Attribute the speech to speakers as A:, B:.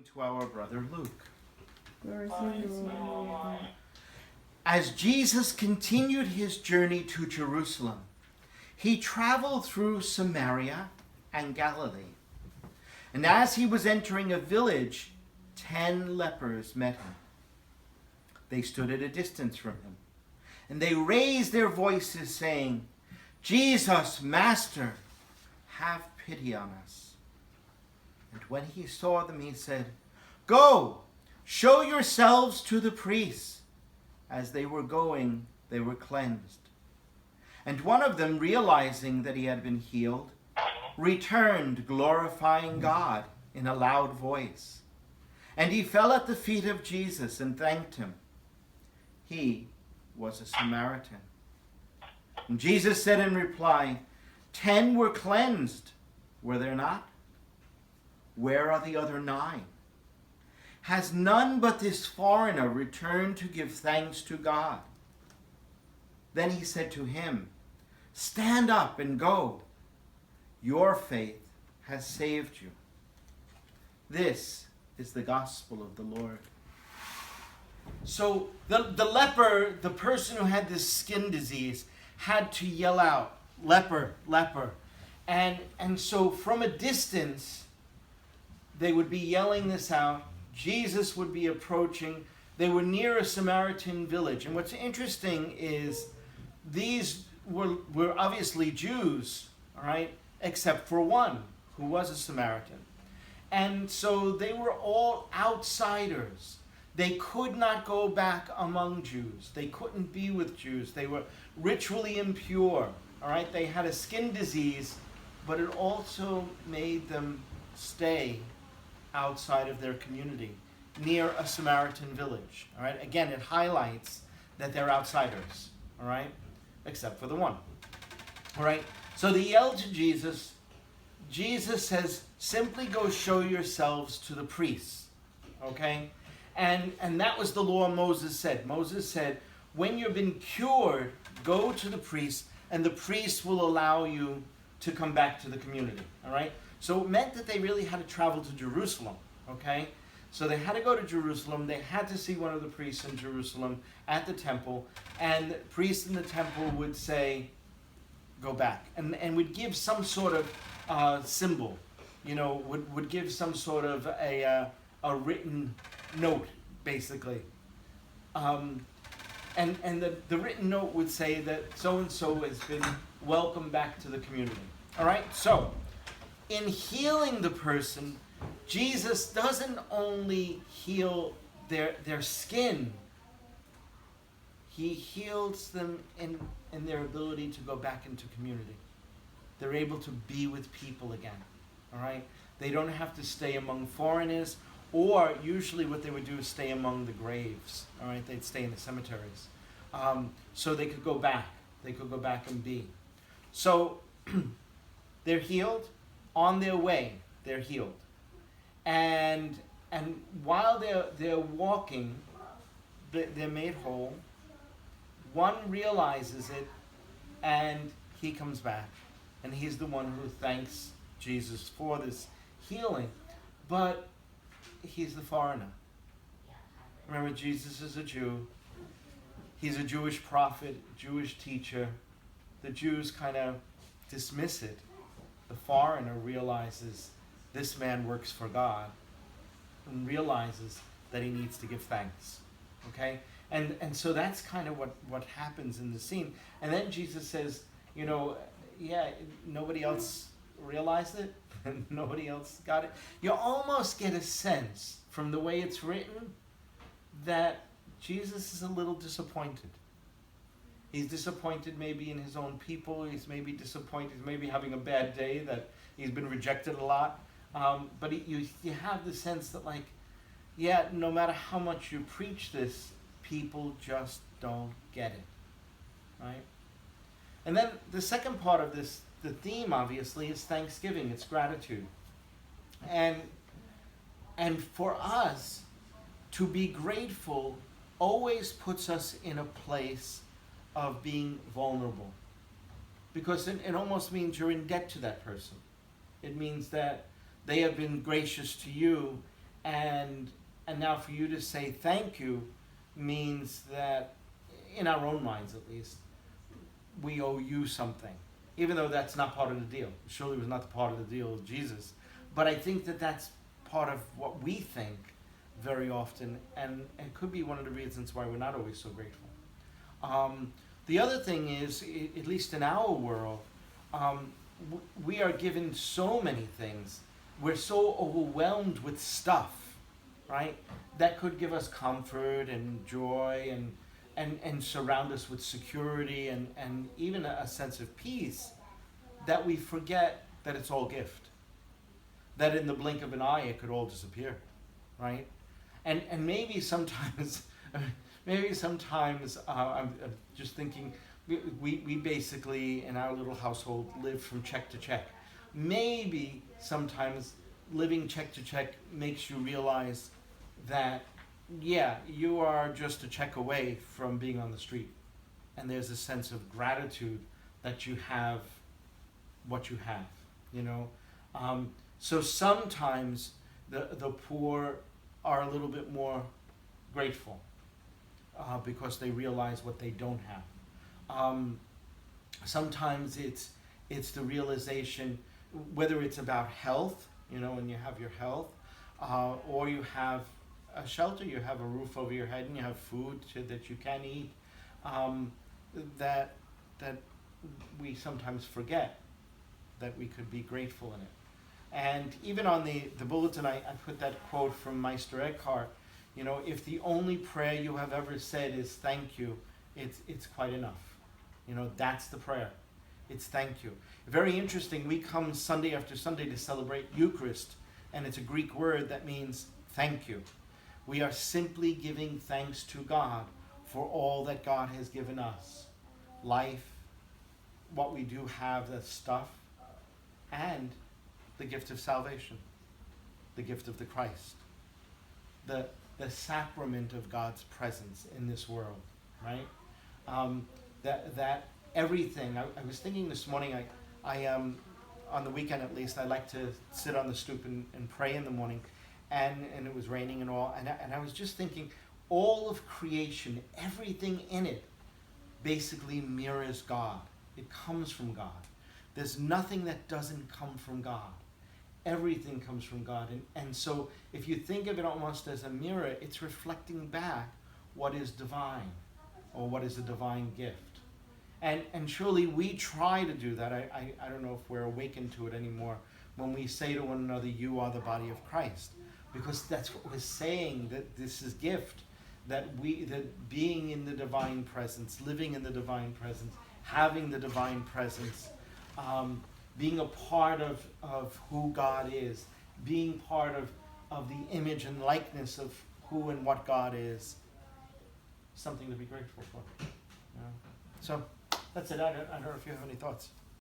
A: To our brother Luke.
B: Glory to you, Lord.
A: As Jesus continued his journey to Jerusalem, he traveled through Samaria and Galilee. And as he was entering a village, 10 lepers met him. They stood at a distance from him, and they raised their voices, saying, "Jesus, Master, have pity on us." And when he saw them, he said, "Go, show yourselves to the priests." As they were going, they were cleansed. And one of them, realizing that he had been healed, returned, glorifying God in a loud voice. And he fell at the feet of Jesus and thanked him. He was a Samaritan. And Jesus said in reply, 10 were cleansed, were there not? Where are the other 9? Has none but this foreigner returned to give thanks to God? Then he said to him, "Stand up and go. Your faith has saved you." This is the gospel of the Lord. So the leper, the person who had this skin disease, had to yell out, "Leper, leper." And so from a distance, they would be yelling this out. Jesus would be approaching. They were near a Samaritan village. And what's interesting is these were obviously Jews, all right, except for one who was a Samaritan. And so they were all outsiders. They could not go back among Jews. They couldn't be with Jews. They were ritually impure, all right? They had a skin disease, but it also made them stay outside of their community, near a Samaritan village, all right? Again, it highlights that they're outsiders, all right? Except for the one, all right? So they yelled to Jesus. Jesus says, "Simply go show yourselves to the priests," okay? And that was the law Moses said. Moses said, when you've been cured, go to the priest, and the priest will allow you to come back to the community, all right? So it meant that they really had to travel to Jerusalem, okay? So they had to go to Jerusalem. They had to see one of the priests in Jerusalem at the temple, and the priests in the temple would say, "Go back," and would give some sort of symbol, you know, would give some sort of a written note, basically. And the written note would say that so-and-so has been welcomed back to the community. All right? So, in healing the person, Jesus doesn't only heal their skin, he heals them in their ability to go back into community. They're able to be with people again. All right? They don't have to stay among foreigners, or usually what they would do is stay among the graves. All right? They'd stay in the cemeteries. So they could go back. They could go back and be. So they're healed. On their way, they're healed. And while they're walking, they're made whole. One realizes it, and he comes back. And he's the one who thanks Jesus for this healing. But he's the foreigner. Remember, Jesus is a Jew. He's a Jewish prophet, Jewish teacher. The Jews kind of dismiss it. The foreigner realizes this man works for God and realizes that he needs to give thanks. Okay? And so that's kind of what happens in the scene. And then Jesus says, you know, yeah, nobody else realized it. Nobody else got it. You almost get a sense from the way it's written that Jesus is a little disappointed. He's disappointed maybe in his own people. He's maybe disappointed. He's maybe having a bad day, that he's been rejected a lot. But you have the sense that, like, yeah, no matter how much you preach this, people just don't get it. Right? And then the second part of this, the theme, obviously, is thanksgiving. It's gratitude. And for us, to be grateful always puts us in a place of being vulnerable. Because it almost means you're in debt to that person. It means that they have been gracious to you, and now for you to say thank you means that, in our own minds at least, we owe you something, even though that's not part of the deal. Surely it was not the part of the deal of Jesus, but I think that that's part of what we think very often, and could be one of the reasons why we're not always so grateful. The other thing is, at least in our world, we are given so many things. We're so overwhelmed with stuff, right? That could give us comfort and joy and surround us with security and even a sense of peace, that we forget that it's all gift. That in the blink of an eye it could all disappear, right? And maybe sometimes, I'm just thinking, we basically in our little household live from check to check. Maybe sometimes living check to check makes you realize that, yeah, you are just a check away from being on the street. And there's a sense of gratitude that you have what you have, you know. So sometimes the poor are a little bit more grateful because they realize what they don't have. Sometimes it's the realization, whether it's about health, you know, when you have your health, or you have a shelter, you have a roof over your head, and you have food that you can eat, that we sometimes forget that we could be grateful in it. And even on the bulletin, I put that quote from Meister Eckhart, you know, if the only prayer you have ever said is thank you, it's quite enough. You know, that's the prayer. It's thank you. Very interesting, we come Sunday after Sunday to celebrate Eucharist, and it's a Greek word that means thank you. We are simply giving thanks to God for all that God has given us. Life, what we do have, the stuff, and the gift of salvation, the gift of the Christ, the sacrament of God's presence in this world, right? That everything. I was thinking this morning. I on the weekend at least, I like to sit on the stoop and pray in the morning, and it was raining and all, and I was just thinking, all of creation, everything in it, basically mirrors God. It comes from God. There's nothing that doesn't come from God. Everything comes from God. And so if you think of it almost as a mirror, it's reflecting back what is divine, or what is a divine gift. And surely we try to do that. I don't know if we're awakened to it anymore when we say to one another, you are the body of Christ. Because that's what we're saying, that this is gift. That being in the divine presence, living in the divine presence, having the divine presence, being a part of who God is, being part of the image and likeness of who and what God is, something to be grateful for. You know? So that's it. I don't know if you have any thoughts.